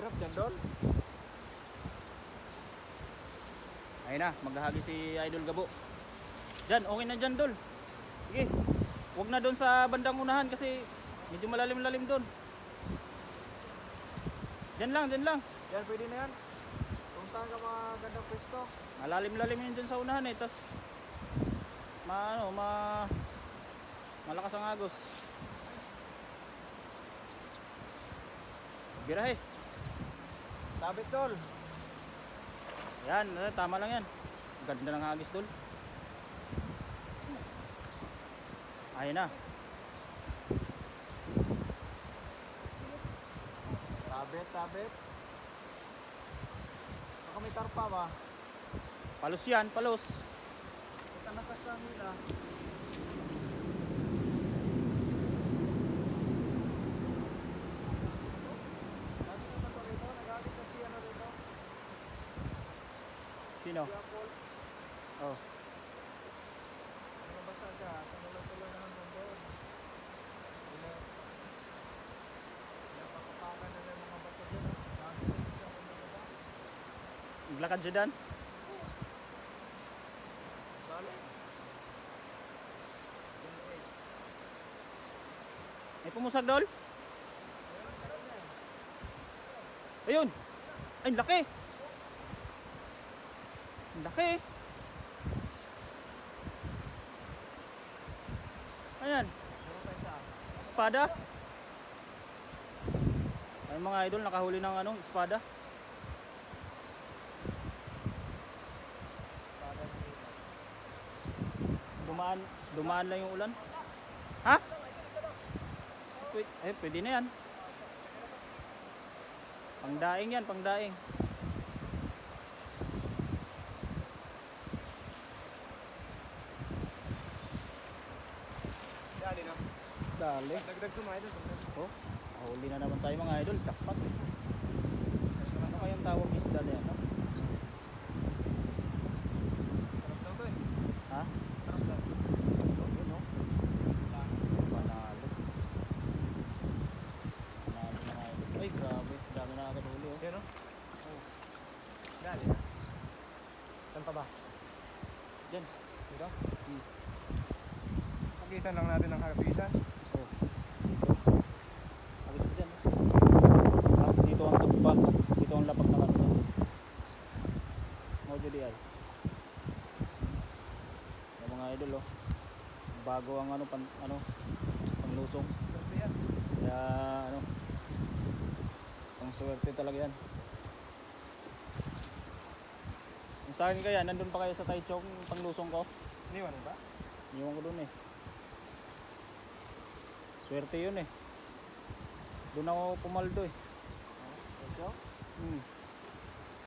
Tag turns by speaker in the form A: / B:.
A: Hirap dyan, Dol.
B: Ayun na, maghahagi si Idol Gabo. Diyan, okay na dyan, Dol. Sige, huwag na doon sa bandang unahan kasi medyo malalim-lalim doon. Diyan lang, diyan lang.
A: Yan, pwede na yan. Kung saan ka magandang pwesto.
B: Malalim-lalim yun dyan sa unahan eh. Tas, malakas ang agos. Birahe.
A: Sabit, Dol.
B: Yan, tama lang yan. Ganda ng agis, Dol. Ayun na.
A: Sabit, sabit. Baka may tarpa ba?
B: Palos yan, palos.
A: Ito nakasang nila. Lagi naman to rito. Nag-agit na si ano rito.
B: Sino?
A: Si Apple.
B: Oh.
A: Ano basta ka? Tumuloy-tuloy na hanggang doon. Napapapakan na yung mga bato dyan. Lagi na siya kumagaba.
B: Naglakad siya dan.
A: Balo.
B: May pumusag, Dol. Ayun. Ay, laki. Laki. Ayan.
A: Meron pa isa.
B: Espada. Ay mga idol, nakahuli ng espada.
A: Parang dito.
B: Dumaan lang yung ulan. Ha? Pwede na yan. Pangdaing yan, pangdaing.
A: Dali na.
B: Dali.
A: Dagdag to mga idol.
B: Oh, huli na naman tayo mga idol. Jackpot. Ano kayang tawag isda na yan? No?
A: Sarap daw to eh.
B: Ha?
A: Sarap daw.
B: Yun, no? Panalo. Panalo mga idol. Ay, grabe. Dami na agad huli. Oh.
A: Yan o. Dali na. Saan pa ba?
B: Diyan.
A: Dito?
B: Hmm.
A: Pag-isan lang natin ang kasisan.
B: Oh. Agis ko dyan. Tapos dito ang tugba. Dito ang lapak na kanto. Mojo di ay. Yung mga idol oh. Bago ang panglusong.
A: Sarap yan.
B: Kaya pang swerte talaga yan. Kung sa akin kaya, nandun pa kayo sa Taichung panglusong ko.
A: Iniwan mo ba?
B: Iwan ko dun eh. Swerte yun eh. Doon ako pumaldo eh.
A: Ito?
B: Hmm.